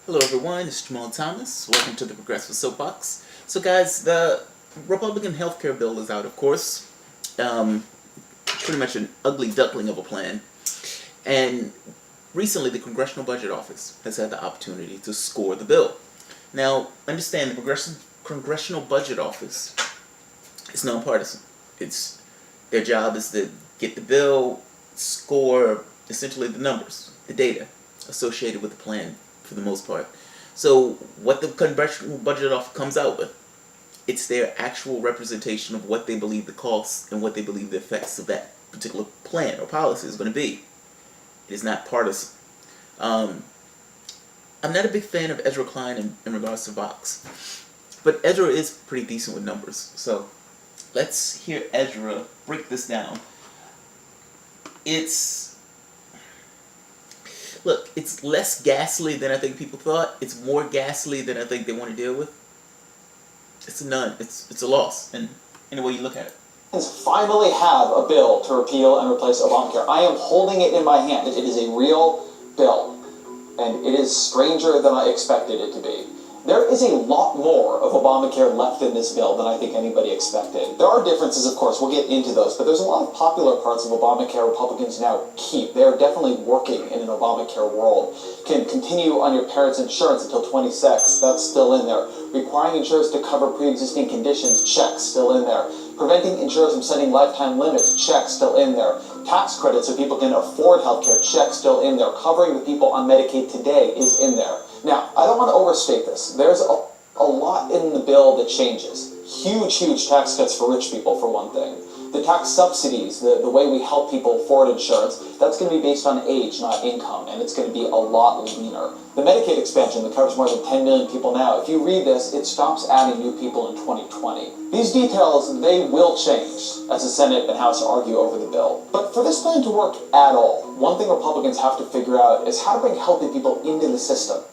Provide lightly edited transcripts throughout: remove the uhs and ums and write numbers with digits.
Hello everyone, it's Jamal Thomas. Welcome to the Progressive Soapbox. So guys, the Republican healthcare bill is out, of course. Pretty much an ugly duckling of a plan. And recently the Congressional Budget Office has had the opportunity to score the bill. Now, understand the Congressional Budget Office is nonpartisan. Their job is to get the bill, score essentially the numbers, the data associated with the plan for the most part. So what the Congressional Budget Office comes out with, it's their actual representation of what they believe the costs and what they believe the effects of that particular plan or policy is going to be. It is not partisan. I'm not a big fan of Ezra Klein in regards to Vox, but Ezra is pretty decent with numbers. So let's hear Ezra break this down. Look, it's less ghastly than I think people thought. It's more ghastly than I think they want to deal with. It's a none. It's a loss, and any way you look at it. Finally have a bill to repeal and replace Obamacare. I am holding it in my hand. It is a real bill, and it is stranger than I expected it to be. There is a lot more of Obamacare left in this bill than I think anybody expected. There are differences, of course, we'll get into those, but there's a lot of popular parts of Obamacare Republicans now keep. They're definitely working in an Obamacare world. Can continue on your parents' insurance until 26, that's still in there. Requiring insurers to cover pre-existing conditions, check, still in there. Preventing insurers from setting lifetime limits, check, still in there. Tax credits so people can afford healthcare, check, still in there. Covering the people on Medicaid today is in there. Now, I don't want to overstate this. There's a lot in the bill that changes. Huge tax cuts for rich people, for one thing. The tax subsidies, the way we help people afford insurance, that's going to be based on age, not income, and it's going to be a lot leaner. The Medicaid expansion that covers more than 10 million people now, if you read this, it stops adding new people in 2020. These details, they will change as the Senate and House argue over the bill. But for this plan to work at all, one thing Republicans have to figure out is how to bring healthy people into the system.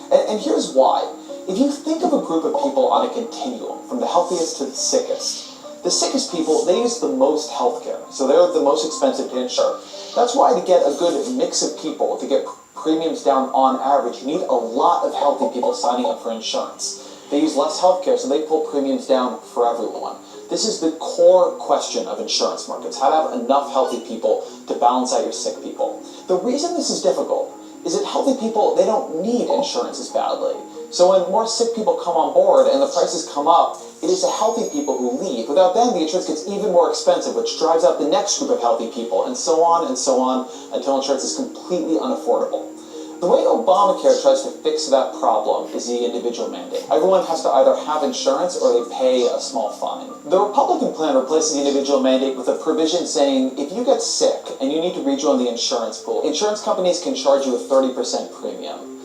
And here's why. If you think of a group of people on a continuum, from the healthiest to the sickest people, they use the most healthcare, so they're the most expensive to insure. That's why to get a good mix of people, to get premiums down on average, you need a lot of healthy people signing up for insurance. They use less healthcare, so they pull premiums down for everyone. This is the core question of insurance markets, how to have enough healthy people to balance out your sick people. The reason this is difficult is that healthy people, they don't need insurance as badly. So when more sick people come on board and the prices come up, it is the healthy people who leave. Without them, the insurance gets even more expensive, which drives out the next group of healthy people, and so on, until insurance is completely unaffordable. The way Obamacare tries to fix that problem is the individual mandate. Everyone has to either have insurance or they pay a small fine. The Republican plan replaces the individual mandate with a provision saying if you get sick and you need to rejoin the insurance pool, insurance companies can charge you a 30% premium.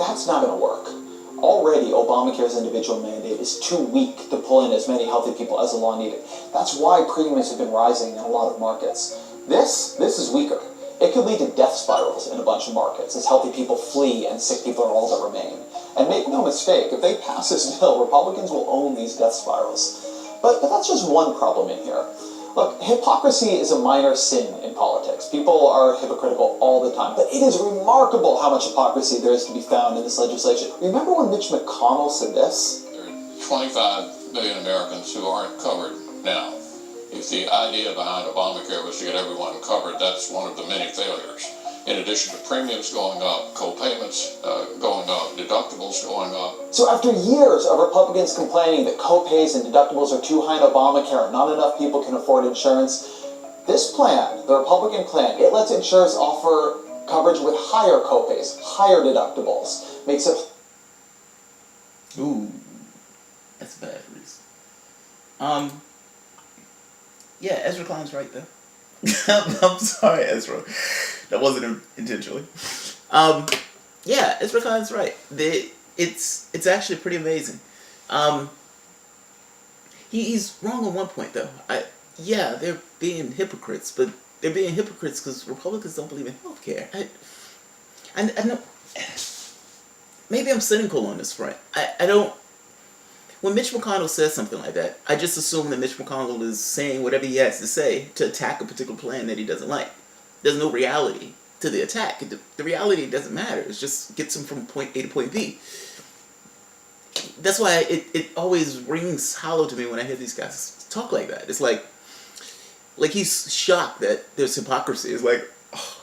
That's not going to work. Already, Obamacare's individual mandate is too weak to pull in as many healthy people as the law needed. That's why premiums have been rising in a lot of markets. This is weaker. It could lead to death spirals in a bunch of markets as healthy people flee and sick people are all that remain. And make no mistake, if they pass this bill, Republicans will own these death spirals. But that's just one problem in here. Look, hypocrisy is a minor sin in politics. People are hypocritical all the time. But it is remarkable how much hypocrisy there is to be found in this legislation. Remember when Mitch McConnell said this? There are 25 million Americans who aren't covered now. If the idea behind Obamacare was to get everyone covered, that's one of the many failures. In addition to premiums going up, co-payments going up, deductibles going up. So after years of Republicans complaining that co-pays and deductibles are too high in Obamacare and not enough people can afford insurance, this plan, the Republican plan, it lets insurers offer coverage with higher co-pays, higher deductibles, makes it... Ooh, that's bad reason. Yeah, Ezra Klein's right there. I'm sorry, Ezra. That wasn't intentionally. Yeah, Ezra Klein's right. It's actually pretty amazing. He's wrong on one point, though. Yeah, they're being hypocrites, but they're being hypocrites because Republicans don't believe in healthcare. I know. Maybe I'm cynical on this front. I don't. When Mitch McConnell says something like that, I just assume that Mitch McConnell is saying whatever he has to say to attack a particular plan that he doesn't like. There's no reality to the attack. The reality doesn't matter. It just gets them from point A to point B. That's why it always rings hollow to me when I hear these guys talk like that. It's like he's shocked that there's hypocrisy. It's like, oh,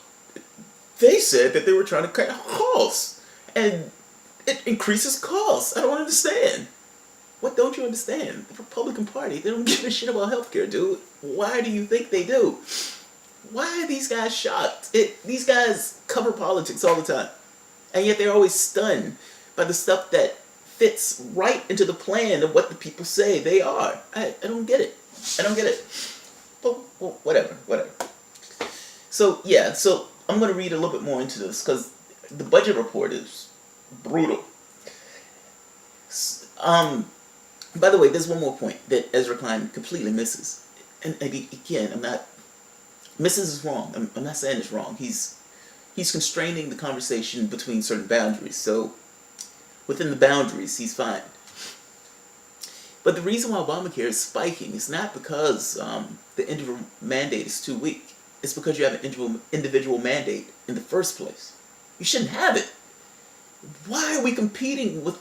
they said that they were trying to cut costs, and it increases costs. I don't understand. What don't you understand? The Republican Party, they don't give a shit about healthcare, dude. Why do you think they do? Why are these guys shocked? These guys cover politics all the time, and yet they're always stunned by the stuff that fits right into the plan of what the people say they are. I don't get it. I don't get it. But well, whatever. So yeah, so I'm going to read a little bit more into this because the budget report is brutal. By the way, there's one more point that Ezra Klein completely misses. And again, Mrs. is wrong. I'm not saying it's wrong. He's constraining the conversation between certain boundaries. So within the boundaries, he's fine. But the reason why Obamacare is spiking is not because the individual mandate is too weak. It's because you have an individual mandate in the first place. You shouldn't have it. Why are we competing with...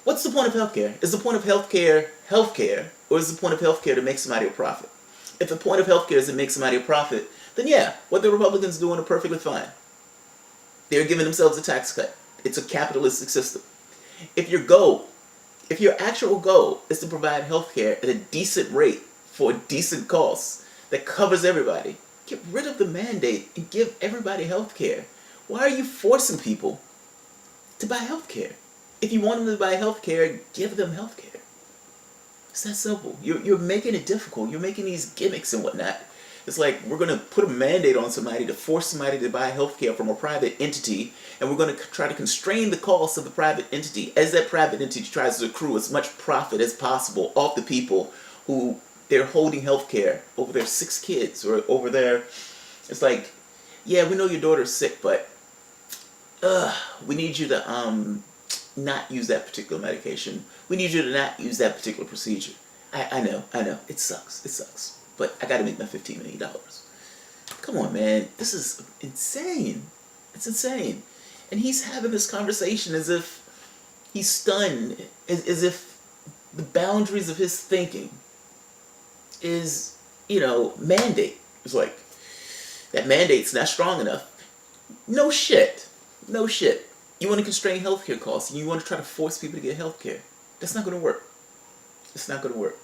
What's the point of healthcare? Is the point of healthcare, or is the point of healthcare to make somebody a profit? If the point of healthcare is to make somebody a profit, then yeah, what the Republicans doing are perfectly fine. They're giving themselves a tax cut. It's a capitalistic system. If your actual goal is to provide healthcare at a decent rate for decent costs that covers everybody, get rid of the mandate and give everybody healthcare. Why are you forcing people to buy healthcare? If you want them to buy healthcare, give them healthcare. It's that simple. You're making it difficult. You're making these gimmicks and whatnot. It's like we're going to put a mandate on somebody to force somebody to buy healthcare from a private entity, and we're going to try to constrain the costs of the private entity as that private entity tries to accrue as much profit as possible off the people who they're holding healthcare over their 6 kids or over their... It's like, yeah, we know your daughter's sick, but we need you to not use that particular medication. We need you to not use that particular procedure. I know. It sucks. But I gotta make my $15 million. Come on, man. This is insane. It's insane. And he's having this conversation as if he's stunned, as if the boundaries of his thinking is, mandate. It's like, that mandate's not strong enough. No shit. You want to constrain healthcare costs, and you want to try to force people to get healthcare. That's not going to work. It's not going to work.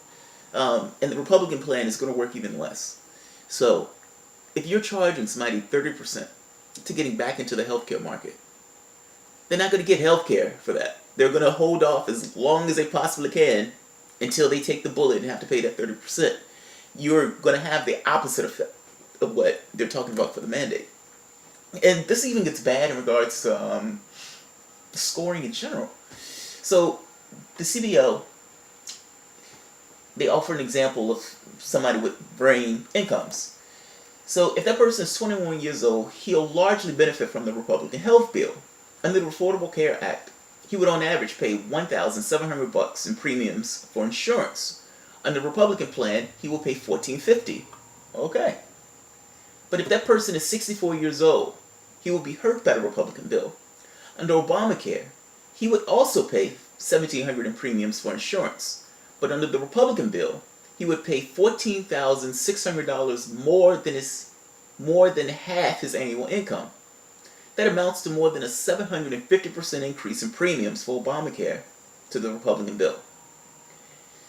And the Republican plan is going to work even less. So, if you're charging somebody 30% to getting back into the healthcare market, they're not going to get healthcare for that. They're going to hold off as long as they possibly can until they take the bullet and have to pay that 30%. You're going to have the opposite effect of what they're talking about for the mandate. And this even gets bad in regards to scoring in general. So, the CBO, they offer an example of somebody with brain incomes. So if that person is 21 years old, he'll largely benefit from the Republican health bill. Under the Affordable Care Act, he would on average pay $1,700 in premiums for insurance. Under the Republican plan, he will pay $1,450. Okay. But if that person is 64 years old, he will be hurt by the Republican bill. Under Obamacare, he would also pay $1,700 in premiums for insurance. But under the Republican bill, he would pay $14,600 more than half his annual income. That amounts to more than a 750% increase in premiums for Obamacare to the Republican bill.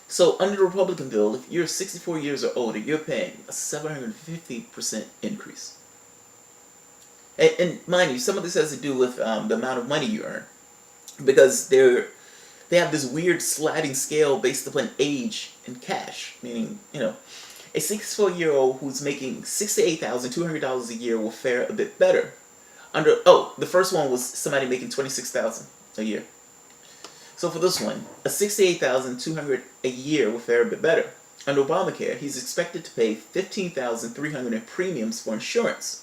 So under the Republican bill, if you're 64 years or older, you're paying a 750% increase. And mind you, some of this has to do with the amount of money you earn, because they have this weird sliding scale based upon age and cash. Meaning, a 64-year-old who's making $68,200 a year will fare a bit better. The first one was somebody making $26,000 a year. So for this one, a $68,200 a year will fare a bit better. Under Obamacare, he's expected to pay $15,300 in premiums for insurance,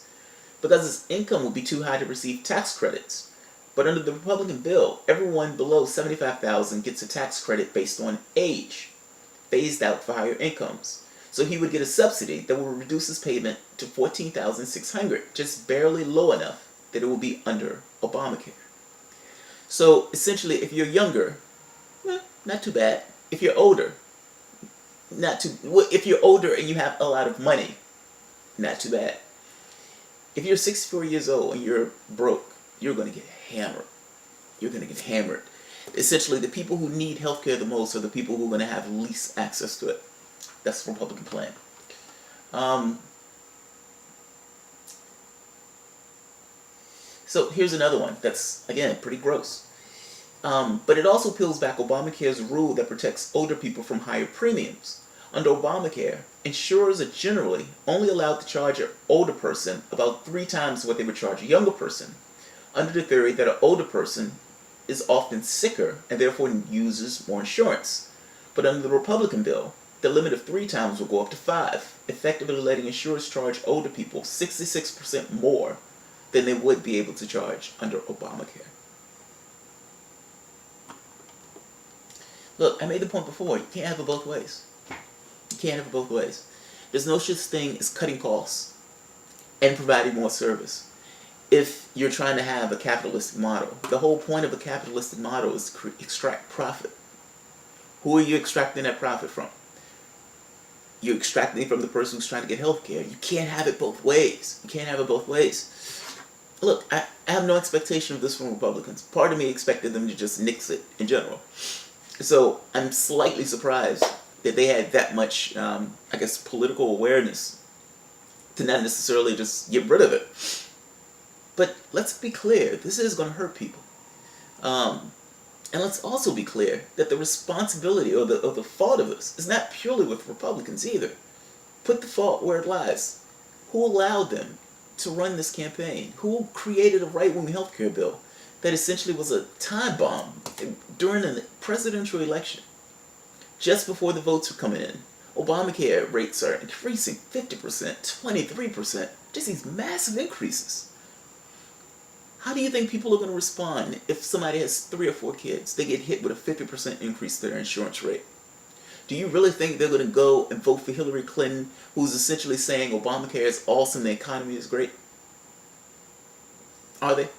because his income will be too high to receive tax credits. But under the Republican bill, everyone below $75,000 gets a tax credit based on age, phased out for higher incomes. So he would get a subsidy that would reduce his payment to $14,600, just barely low enough that it would be under Obamacare. So essentially, if you're younger, not too bad. If you're older, if you're older and you have a lot of money, not too bad. If you're 64 years old and you're broke, you're going to get hammered. You're going to get hammered. Essentially, the people who need healthcare the most are the people who are going to have least access to it. That's the Republican plan. So here's another one that's, again, pretty gross. But it also peels back Obamacare's rule that protects older people from higher premiums. Under Obamacare, insurers are generally only allowed to charge an older person about 3 times what they would charge a younger person, under the theory that an older person is often sicker and therefore uses more insurance. But under the Republican bill, the limit of 3 times will go up to 5, effectively letting insurers charge older people 66% more than they would be able to charge under Obamacare. Look, I made the point before, you can't have it both ways. You can't have it both ways. There's no such thing as cutting costs and providing more service if you're trying to have a capitalistic model. The whole point of a capitalistic model is to extract profit. Who are you extracting that profit from? You're extracting it from the person who's trying to get health care. You can't have it both ways. You can't have it both ways. Look, I have no expectation of this from Republicans. Part of me expected them to just nix it in general. So I'm slightly surprised that they had that much, political awareness to not necessarily just get rid of it. But let's be clear, this is going to hurt people. And let's also be clear that the responsibility or the fault of this is not purely with Republicans either. Put the fault where it lies. Who allowed them to run this campaign? Who created a right-wing healthcare bill that essentially was a time bomb during a presidential election? Just before the votes were coming in, Obamacare rates are increasing 50%, 23%, just these massive increases. How do you think people are going to respond if somebody has 3 or 4 kids? They get hit with a 50% increase to their insurance rate. Do you really think they're going to go and vote for Hillary Clinton, who's essentially saying Obamacare is awesome, the economy is great? Are they?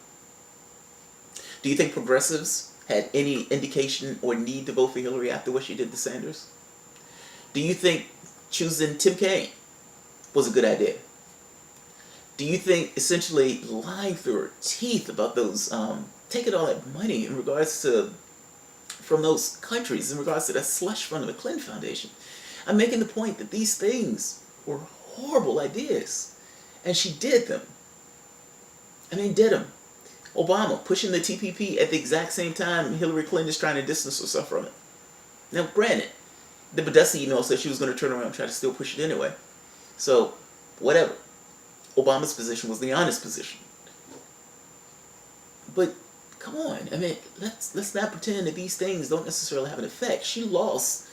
Do you think progressives had any indication or need to vote for Hillary after what she did to Sanders? Do you think choosing Tim Kaine was a good idea? Do you think essentially lying through her teeth about those, taking all that money in regards to, from those countries, in regards to that slush fund of the Clinton Foundation? I'm making the point that these things were horrible ideas, and she did them. Did them. Obama pushing the TPP at the exact same time Hillary Clinton is trying to distance herself from it. Now, granted, the Badessi email said she was going to turn around and try to still push it anyway. So, whatever. Obama's position was the honest position. But, come on. Let's not pretend that these things don't necessarily have an effect. She lost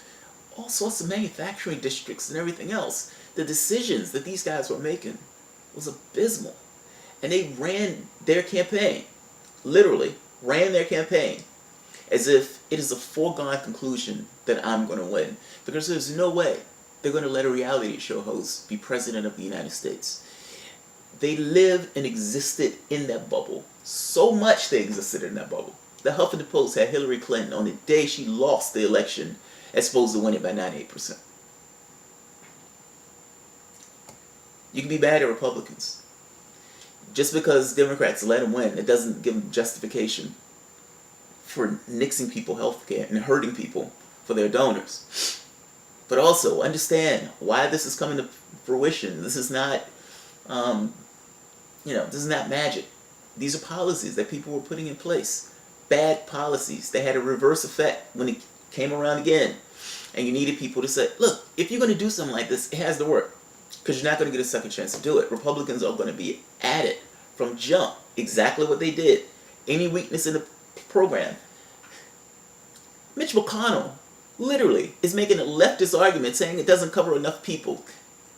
all sorts of manufacturing districts and everything else. The decisions that these guys were making was abysmal. And they ran their campaign, literally ran their campaign, as if it is a foregone conclusion that I'm going to win. Because there's no way they're going to let a reality show host be president of the United States. They lived and existed in that bubble. So much they existed in that bubble. The Huffington Post had Hillary Clinton on the day she lost the election as opposed to winning by 98%. You can be mad at Republicans. Just because Democrats let them win, it doesn't give them justification for nixing people health care and hurting people for their donors. But also, understand why this is coming to fruition. This is not, this is not magic. These are policies that people were putting in place. Bad policies. They had a reverse effect when it came around again. And you needed people to say, look, if you're going to do something like this, it has to work. Because you're not going to get a second chance to do it. Republicans are going to be at it from jump. Exactly what they did. Any weakness in the program. Mitch McConnell literally is making a leftist argument saying it doesn't cover enough people.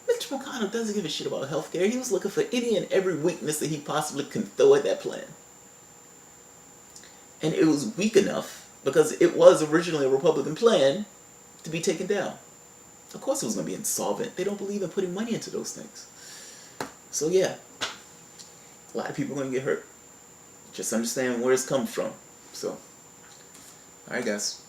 Mitch McConnell doesn't give a shit about healthcare. He was looking for any and every weakness that he possibly can throw at that plan. And it was weak enough because it was originally a Republican plan to be taken down. Of course it was going to be insolvent. They don't believe in putting money into those things. So yeah, a lot of people are going to get hurt. Just understand where it's come from. So, alright guys.